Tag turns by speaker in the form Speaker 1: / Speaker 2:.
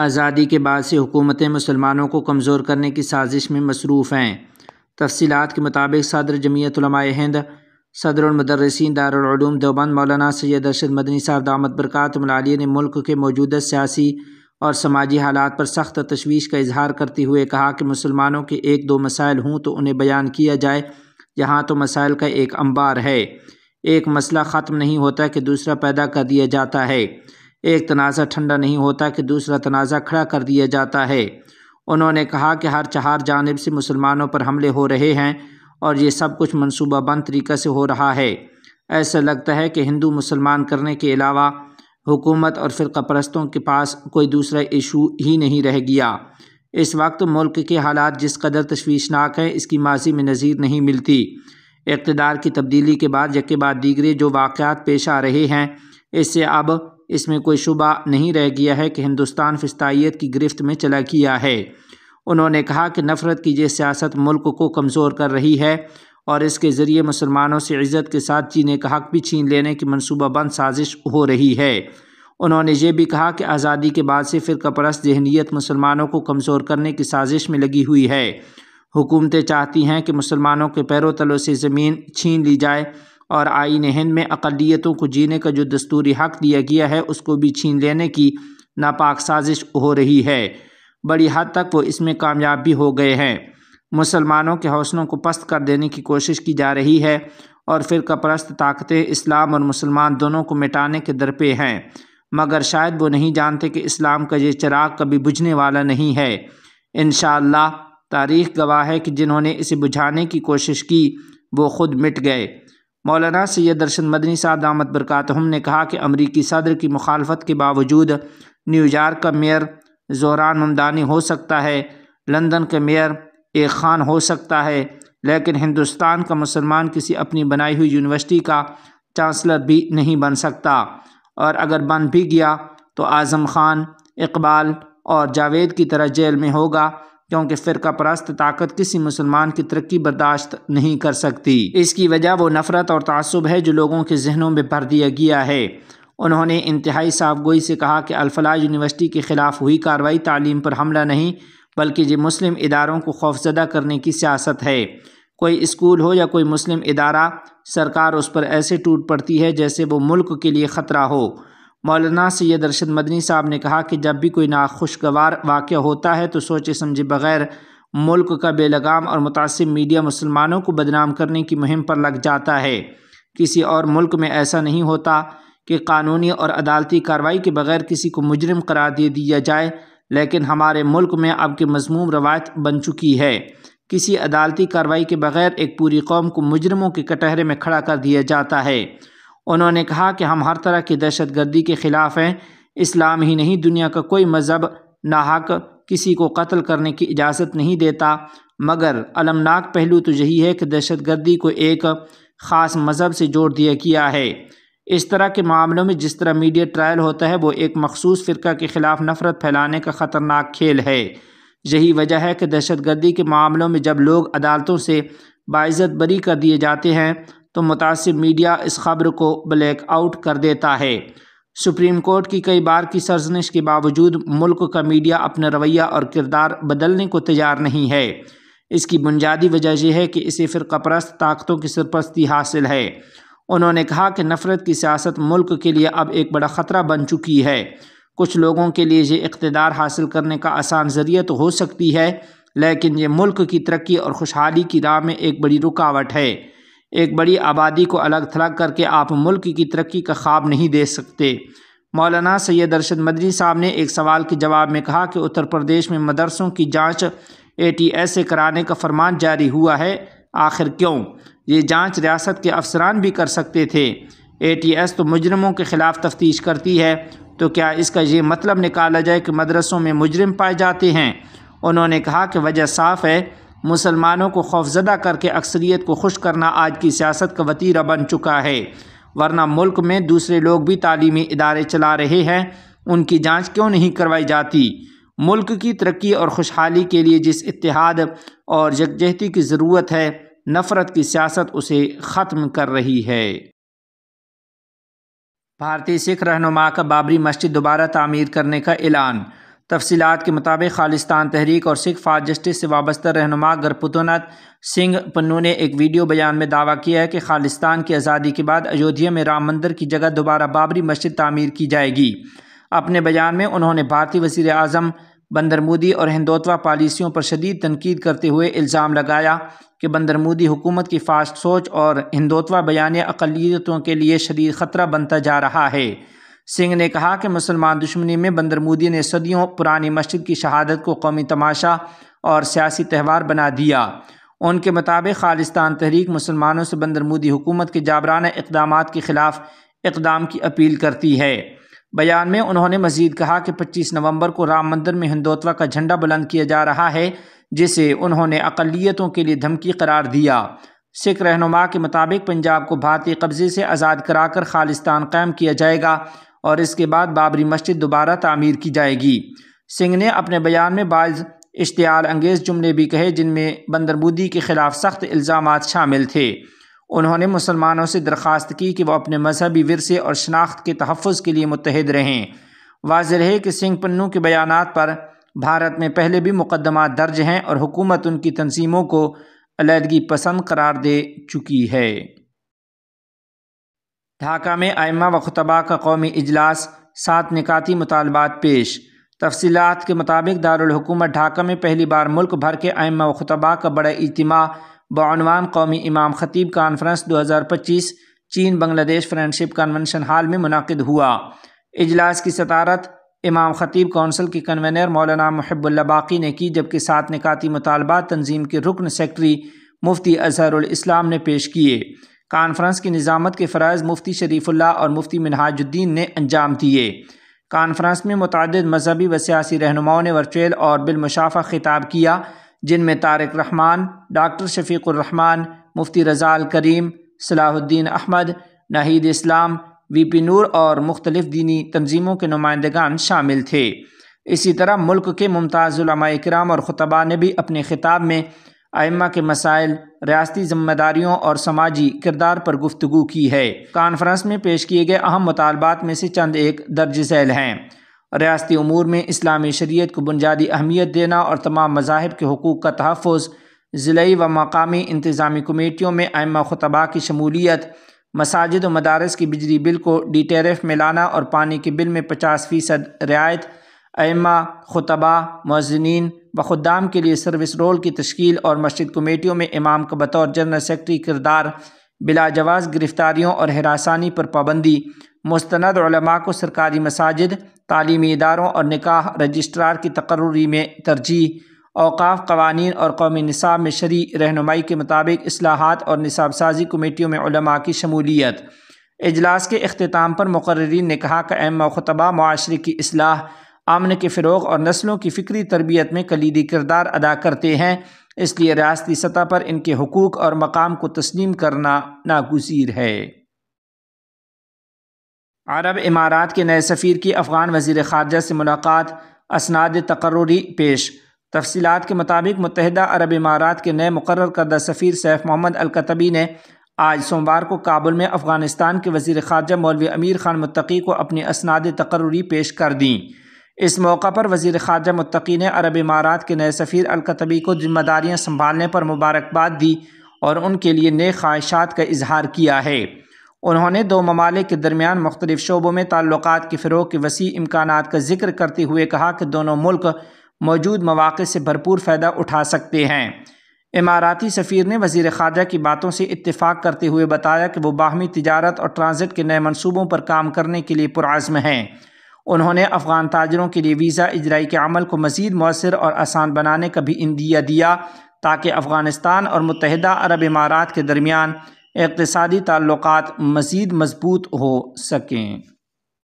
Speaker 1: آزادی کے بعد سے حکومتیں مسلمانوں کو کمزور کرنے کی سازش میں مصروف ہیں۔ تفصیلات کے مطابق صدر جمعیت علماء ہند، صدر المدرسین دارالعلوم دیوبند مولانا سید ارشد مدنی صاحب دامت برکاتہم العالیہ نے ملک کے موجودہ سیاسی اور سماجی حالات پر سخت تشویش کا اظہار کرتے ہوئے کہا کہ مسلمانوں کے ایک دو مسائل ہوں تو انہیں بیان کیا جائے، یہاں تو مسائل کا ایک انبار ہے۔ ایک مسئلہ ختم نہیں ہوتا کہ دوسرا پیدا کر دیا جاتا ہے، ایک تنازع ٹھنڈا نہیں ہوتا کہ دوسرا تنازع کھڑا کر دیا جاتا ہے۔ انہوں نے کہا کہ ہر چہار جانب سے مسلمانوں پر حملے ہو رہے ہیں اور یہ سب کچھ منصوبہ بند طریقہ سے ہو رہا ہے۔ ایسا لگتا ہے کہ ہندو مسلمان کرنے کے علاوہ حکومت اور فرقہ پرستوں کے پاس کوئی دوسرا ایشو ہی نہیں رہ گیا۔ اس وقت ملک کے حالات جس قدر تشویشناک ہیں اس کی ماضی میں نظیر نہیں ملتی۔ اقتدار کی تبدیلی کے بعد یکے بعد دیگرے جو واقعات پیش آ رہے ہیں اس سے اب اس میں کوئی شبہ نہیں رہ گیا ہے کہ ہندوستان فسطائیت کی گرفت میں چلا گیا ہے۔ انہوں نے کہا کہ نفرت کی یہ سیاست ملک کو کمزور کر رہی ہے اور اس کے ذریعے مسلمانوں سے عزت کے ساتھ جینے کا حق بھی چھین لینے کی منصوبہ بند سازش ہو رہی ہے۔ انہوں نے یہ بھی کہا کہ آزادی کے بعد سے فرقہ پرست ذہنیت مسلمانوں کو کمزور کرنے کی سازش میں لگی ہوئی ہے۔ حکومتیں چاہتی ہیں کہ مسلمانوں کے پیروں تلوں سے زمین چھین لی جائے اور آئین ہند میں اقلیتوں کو جینے کا جو دستوری حق دیا گیا ہے اس کو بھی چھین لینے کی ناپاک سازش ہو رہی ہے۔ بڑی حد تک وہ اس میں کامیاب بھی ہو گئے ہیں۔ مسلمانوں کے حوصلوں کو پست کر دینے کی کوشش کی جا رہی ہے اور فرقہ پرست طاقتیں اسلام اور مسلمان دونوں کو مٹانے کے درپے ہیں، مگر شاید وہ نہیں جانتے کہ اسلام کا یہ چراغ کبھی بجھنے والا نہیں ہے۔ انشاءاللہ تاریخ گواہ ہے کہ جنہوں نے اسے بجھانے کی کوشش کی وہ خود مٹ گئے۔ مولانا سید ارشد مدنی صاحب دامت برکاتہم نے کہا کہ امریکی صدر کی مخالفت کے باوجود نیو یارک کا میئر زہران ممدانی ہو سکتا ہے، لندن کا میئر ایک خان ہو سکتا ہے، لیکن ہندوستان کا مسلمان کسی اپنی بنائی ہوئی یونیورسٹی کا چانسلر بھی نہیں بن سکتا، اور اگر بن بھی گیا تو اعظم خان، اقبال اور جاوید کی طرح جیل میں ہوگا، کیونکہ فرقہ پرست طاقت کسی مسلمان کی ترقی برداشت نہیں کر سکتی۔ اس کی وجہ وہ نفرت اور تعصب ہے جو لوگوں کے ذہنوں میں بھر دیا گیا ہے۔ انہوں نے انتہائی صاف گوئی سے کہا کہ الفلاح یونیورسٹی کے خلاف ہوئی کارروائی تعلیم پر حملہ نہیں بلکہ یہ مسلم اداروں کو خوفزدہ کرنے کی سیاست ہے۔ کوئی اسکول ہو یا کوئی مسلم ادارہ، سرکار اس پر ایسے ٹوٹ پڑتی ہے جیسے وہ ملک کے لیے خطرہ ہو۔ مولانا سید ارشد مدنی صاحب نے کہا کہ جب بھی کوئی ناخوشگوار واقعہ ہوتا ہے تو سوچے سمجھے بغیر ملک کا بے لگام اور متعصب میڈیا مسلمانوں کو بدنام کرنے کی مہم پر لگ جاتا ہے۔ کسی اور ملک میں ایسا نہیں ہوتا کہ قانونی اور عدالتی کارروائی کے بغیر کسی کو مجرم قرار دے دیا جائے، لیکن ہمارے ملک میں اب کی مذموم روایت بن چکی ہے۔ کسی عدالتی کارروائی کے بغیر ایک پوری قوم کو مجرموں کے کٹہرے میں کھڑا کر دیا جاتا ہے۔ انہوں نے کہا کہ ہم ہر طرح کی دہشت گردی کے خلاف ہیں۔ اسلام ہی نہیں دنیا کا کوئی مذہب ناحق کسی کو قتل کرنے کی اجازت نہیں دیتا، مگر المناک پہلو تو یہی ہے کہ دہشت گردی کو ایک خاص مذہب سے جوڑ دیا گیا ہے۔ اس طرح کے معاملوں میں جس طرح میڈیا ٹرائل ہوتا ہے وہ ایک مخصوص فرقہ کے خلاف نفرت پھیلانے کا خطرناک کھیل ہے۔ یہی وجہ ہے کہ دہشت گردی کے معاملوں میں جب لوگ عدالتوں سے باعزت بری کر دیے جاتے ہیں تو متعصب میڈیا اس خبر کو بلیک آؤٹ کر دیتا ہے۔ سپریم کورٹ کی کئی بار کی سرزنش کے باوجود ملک کا میڈیا اپنا رویہ اور کردار بدلنے کو تیار نہیں ہے۔ اس کی بنیادی وجہ یہ ہے کہ اسے فرقہ پرست طاقتوں کی سرپرستی حاصل ہے۔ انہوں نے کہا کہ نفرت کی سیاست ملک کے لیے اب ایک بڑا خطرہ بن چکی ہے۔ کچھ لوگوں کے لیے یہ اقتدار حاصل کرنے کا آسان ذریعہ تو ہو سکتی ہے، لیکن یہ ملک کی ترقی اور خوشحالی کی راہ میں ایک بڑی رکاوٹ ہے۔ ایک بڑی آبادی کو الگ تھلگ کر کے آپ ملک کی ترقی کا خواب نہیں دے سکتے۔ مولانا سید ارشد مدنی صاحب نے ایک سوال کے جواب میں کہا کہ اتر پردیش میں مدرسوں کی جانچ ATS سے کرانے کا فرمان جاری ہوا ہے، آخر کیوں؟ یہ جانچ ریاست کے افسران بھی کر سکتے تھے۔ ATS تو مجرموں کے خلاف تفتیش کرتی ہے، تو کیا اس کا یہ مطلب نکالا جائے کہ مدرسوں میں مجرم پائے جاتے ہیں؟ انہوں نے کہا کہ وجہ صاف ہے، مسلمانوں کو خوفزدہ کر کے اکثریت کو خوش کرنا آج کی سیاست کا وتیرہ بن چکا ہے، ورنہ ملک میں دوسرے لوگ بھی تعلیمی ادارے چلا رہے ہیں، ان کی جانچ کیوں نہیں کروائی جاتی؟ ملک کی ترقی اور خوشحالی کے لیے جس اتحاد اور یکجہتی کی ضرورت ہے، نفرت کی سیاست اسے ختم کر رہی ہے۔ بھارتی سکھ رہنما کا بابری مسجد دوبارہ تعمیر کرنے کا اعلان۔ تفصیلات کے مطابق خالستان تحریک اور سکھ فار جسٹس سے وابستہ رہنما گرپتونت سنگھ پنو نے ایک ویڈیو بیان میں دعویٰ کیا ہے کہ خالستان کی آزادی کے بعد ایودھیا میں رام مندر کی جگہ دوبارہ بابری مسجد تعمیر کی جائے گی۔ اپنے بیان میں انہوں نے بھارتی وزیر اعظم بندر مودی اور ہندوتوا پالیسیوں پر شدید تنقید کرتے ہوئے الزام لگایا کہ بندر مودی حکومت کی فاسٹ سوچ اور ہندوتوا بیانیہ اقلیتوں کے لیے شدید خطرہ بنتا جا رہا ہے۔ سنگھ نے کہا کہ مسلمان دشمنی میں بندر مودی نے صدیوں پرانی مسجد کی شہادت کو قومی تماشا اور سیاسی تہوار بنا دیا۔ ان کے مطابق خالستان تحریک مسلمانوں سے بندر مودی حکومت کے جابرانہ اقدامات کے خلاف اقدام کی اپیل کرتی ہے۔ بیان میں انہوں نے مزید کہا کہ 25 نومبر کو رام مندر میں ہندوتوا کا جھنڈا بلند کیا جا رہا ہے، جسے انہوں نے اقلیتوں کے لیے دھمکی قرار دیا۔ سکھ رہنما کے مطابق پنجاب کو بھارتی قبضے سے آزاد کرا کر خالستان قائم کیا جائے گا اور اس کے بعد بابری مسجد دوبارہ تعمیر کی جائے گی۔ سنگھ نے اپنے بیان میں بعض اشتعال انگیز جملے بھی کہے جن میں بندر مودی کے خلاف سخت الزامات شامل تھے۔ انہوں نے مسلمانوں سے درخواست کی کہ وہ اپنے مذہبی ورثے اور شناخت کے تحفظ کے لیے متحد رہیں۔ واضح ہے کہ سنگھ پنو کے بیانات پر بھارت میں پہلے بھی مقدمات درج ہیں اور حکومت ان کی تنظیموں کو علیحدگی پسند قرار دے چکی ہے۔ ڈھاکہ میں ائمہ و خطباء کا قومی اجلاس، 7 نکاتی مطالبات پیش۔ تفصیلات کے مطابق دارالحکومت ڈھاکہ میں پہلی بار ملک بھر کے ائمہ و خطباء کا بڑا اجتماع بعنوان قومی امام خطیب کانفرنس 2025 چین بنگلہ دیش فرینڈشپ کنونشن ہال میں منعقد ہوا۔ اجلاس کی صدارت امام خطیب کونسل کے کنوینر مولانا محب اللہ باقی نے کی، جبکہ 7 نکاتی مطالبات تنظیم کے رکن سیکرٹری مفتی اظہر الاسلام نے پیش کیے۔ کانفرنس کی نظامت کے فرائض مفتی شریف اللہ اور مفتی منہاج الدین نے انجام دیے۔ کانفرنس میں متعدد مذہبی و سیاسی رہنماؤں نے ورچوئل اور بالمشافہ خطاب کیا، جن میں طارق رحمان، ڈاکٹر شفیق الرحمان، مفتی رضا الکریم، صلاح الدین احمد، ناہید اسلام، وی پی نور اور مختلف دینی تنظیموں کے نمائندگان شامل تھے۔ اسی طرح ملک کے ممتاز علماء کرام اور خطباء نے بھی اپنے خطاب میں ائمہ کے مسائل، ریاستی ذمہ داریوں اور سماجی کردار پر گفتگو کی ہے۔ کانفرنس میں پیش کیے گئے اہم مطالبات میں سے چند ایک درج ذیل ہیں: ریاستی امور میں اسلامی شریعت کو بنیادی اہمیت دینا اور تمام مذاہب کے حقوق کا تحفظ، ضلعی و مقامی انتظامی کمیٹیوں میں ائمہ خطباء کی شمولیت، مساجد و مدارس کی بجلی بل کو ڈی ٹیرف میں لانا اور پانی کے بل میں 50% رعایت، ائمہ خطباء، مؤذنین و خدام کے لیے سروس رول کی تشکیل اور مسجد کمیٹیوں میں امام کا بطور جنرل سیکرٹری کردار، بلا جواز گرفتاریوں اور ہراسانی پر پابندی، مستند علماء کو سرکاری مساجد، تعلیمی اداروں اور نکاح رجسٹرار کی تقرری میں ترجیح، اوقاف قوانین اور قومی نصاب میں شرعی رہنمائی کے مطابق اصلاحات اور نصاب سازی کمیٹیوں میں علماء کی شمولیت۔ اجلاس کے اختتام پر مقررین نے کہا کہ ائمہ خطباء معاشرے کی اصلاح، امن کے فروغ اور نسلوں کی فکری تربیت میں کلیدی کردار ادا کرتے ہیں، اس لیے ریاستی سطح پر ان کے حقوق اور مقام کو تسلیم کرنا ناگزیر ہے۔ عرب امارات کے نئے سفیر کی افغان وزیر خارجہ سے ملاقات، اسناد تقرری پیش۔ تفصیلات کے مطابق متحدہ عرب امارات کے نئے مقرر کردہ سفیر سیف محمد الکتبی نے آج سوموار کو کابل میں افغانستان کے وزیر خارجہ مولوی امیر خان متقی کو اپنی اسناد تقرری پیش کر دیں۔ اس موقع پر وزیر خارجہ متقی نے عرب امارات کے نئے سفیر الکتبی کو ذمہ داریاں سنبھالنے پر مبارکباد دی اور ان کے لیے نیک خواہشات کا اظہار کیا ہے۔ انہوں نے دو ممالک کے درمیان مختلف شعبوں میں تعلقات کے فروغ کے وسیع امکانات کا ذکر کرتے ہوئے کہا کہ دونوں ملک موجود مواقع سے بھرپور فائدہ اٹھا سکتے ہیں۔ اماراتی سفیر نے وزیر خارجہ کی باتوں سے اتفاق کرتے ہوئے بتایا کہ وہ باہمی تجارت اور ٹرانزٹ کے نئے منصوبوں پر کام کرنے کے لیے پرعزم ہیں۔ انہوں نے افغان تاجروں کے لیے ویزا اجرائی کے عمل کو مزید مؤثر اور آسان بنانے کا بھی عندیہ دیا تاکہ افغانستان اور متحدہ عرب امارات کے درمیان اقتصادی تعلقات مزید مضبوط ہو سکیں۔